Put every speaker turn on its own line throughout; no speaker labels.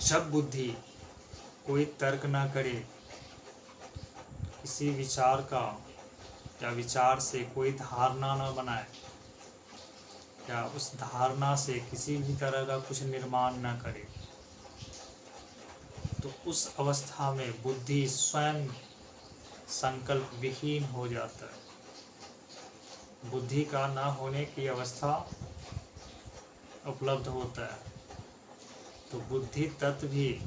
जब बुद्धि कोई तर्क ना करे, किसी विचार का या विचार से कोई धारणा ना बनाए या उस धारणा से किसी भी तरह का कुछ निर्माण ना करे, तो उस अवस्था में बुद्धि स्वयं संकल्प विहीन हो जाता है। बुद्धि का ना होने की अवस्था उपलब्ध होता है। तो बुद्धि तत्व भी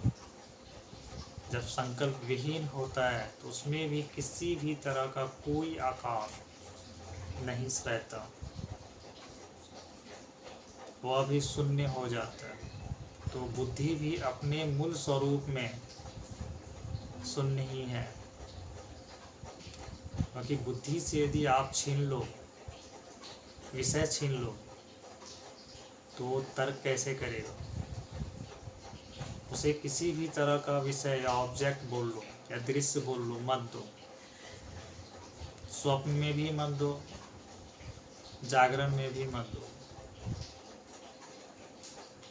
जब संकल्प विहीन होता है तो उसमें भी किसी भी तरह का कोई आकार नहीं रहता, वह भी शून्य हो जाता है। तो बुद्धि भी अपने मूल स्वरूप में शून्य ही है। क्योंकि बुद्धि से यदि आप छीन लो, विषय छीन लो, तो तर्क कैसे करेगा? उसे किसी भी तरह का विषय या ऑब्जेक्ट बोल लो या दृश्य बोल लो, मत दो। स्वप्न में भी मत दो, जागरण में भी मत दो।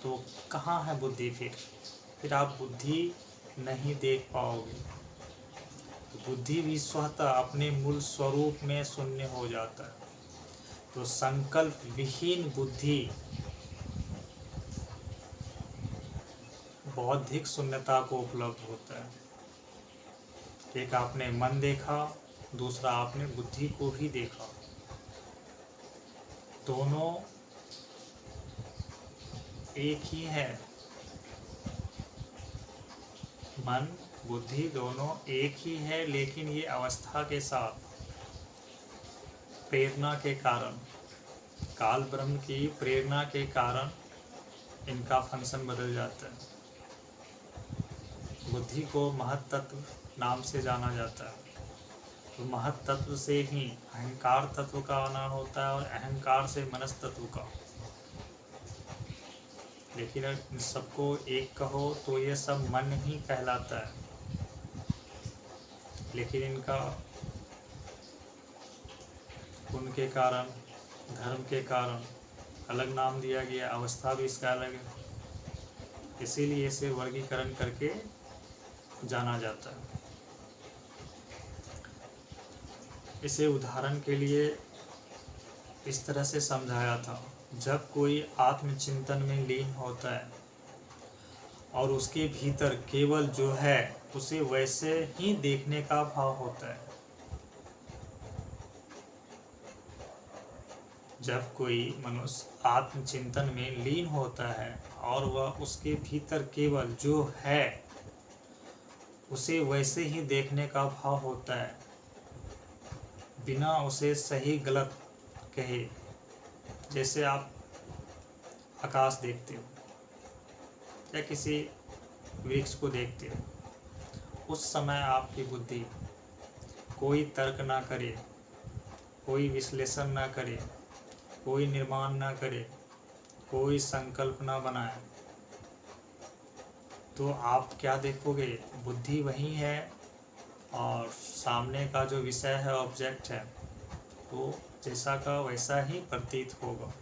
तो कहाँ है बुद्धि? फिर आप बुद्धि नहीं देख पाओगे। तो बुद्धि भी स्वतः अपने मूल स्वरूप में शून्य हो जाता है। तो संकल्प विहीन बुद्धि बौद्धिक शून्यता को उपलब्ध होता है। एक आपने मन देखा, दूसरा आपने बुद्धि को भी देखा। दोनों एक ही है। मन बुद्धि दोनों एक ही है, लेकिन ये अवस्था के साथ प्रेरणा के कारण, काल ब्रह्म की प्रेरणा के कारण इनका फंक्शन बदल जाता है। बुद्धि को महत तत्व नाम से जाना जाता है। तो महत तत्व से ही अहंकार तत्व का आना होता है और अहंकार से मनस तत्व का। लेकिन इन सबको एक कहो तो ये सब मन ही कहलाता है। लेकिन इनका उनके कारण, धर्म के कारण अलग नाम दिया गया, अवस्था भी इसका अलग है। इसीलिए इसे वर्गीकरण करके जाना जाता है। इसे उदाहरण के लिए इस तरह से समझाया था, जब कोई आत्मचिंतन में लीन होता है और उसके भीतर केवल जो है उसे वैसे ही देखने का भाव होता है। जब कोई मनुष्य आत्मचिंतन में लीन होता है और वह उसके भीतर केवल जो है उसे वैसे ही देखने का भाव होता है, बिना उसे सही गलत कहे। जैसे आप आकाश देखते हो या किसी वृक्ष को देखते हो, उस समय आपकी बुद्धि कोई तर्क ना करे, कोई विश्लेषण ना करे, कोई निर्माण ना करे, कोई संकल्प ना बनाए, तो आप क्या देखोगे? बुद्धि वही है और सामने का जो विषय है, ऑब्जेक्ट है, वो जैसा का वैसा ही प्रतीत होगा।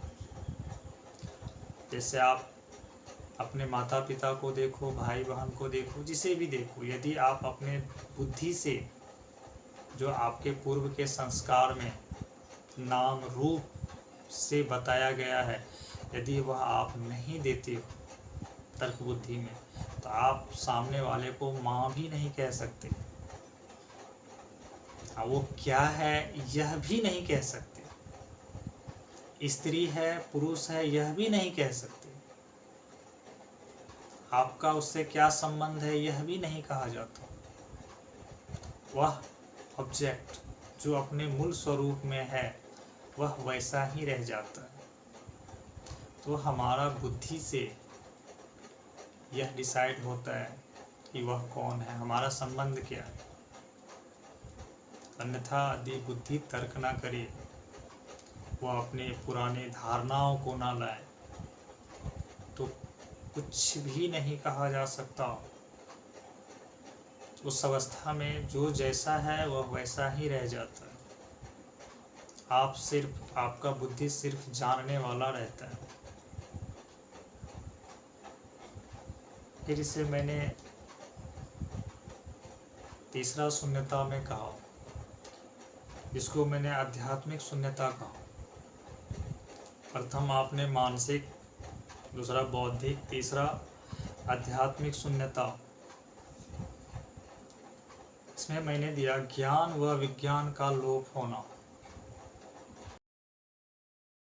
जैसे आप अपने माता पिता को देखो, भाई बहन को देखो, जिसे भी देखो, यदि आप अपने बुद्धि से जो आपके पूर्व के संस्कार में नाम रूप से बताया गया है, यदि वह आप नहीं देते हो तर्क बुद्धि में, तो आप सामने वाले को माँ भी नहीं कह सकते। वो क्या है यह भी नहीं कह सकते। स्त्री है, पुरुष है, यह भी नहीं कह सकते। आपका उससे क्या संबंध है यह भी नहीं कहा जाता। वह ऑब्जेक्ट जो अपने मूल स्वरूप में है वह वैसा ही रह जाता है। तो हमारा बुद्धि से यह डिसाइड होता है कि वह कौन है, हमारा संबंध क्या है। अन्यथा यदि बुद्धि तर्क ना करे, वह अपने पुराने धारणाओं को ना लाए, तो कुछ भी नहीं कहा जा सकता। उस अवस्था में जो जैसा है वह वैसा ही रह जाता है। आपका बुद्धि सिर्फ जानने वाला रहता है। फिर इसे मैंने तीसरा शून्यता में कहा, जिसको मैंने आध्यात्मिक शून्यता कहा। प्रथम आपने मानसिक, दूसरा बौद्धिक, तीसरा आध्यात्मिक शून्यता। इसमें मैंने दिया ज्ञान व विज्ञान का लोप होना।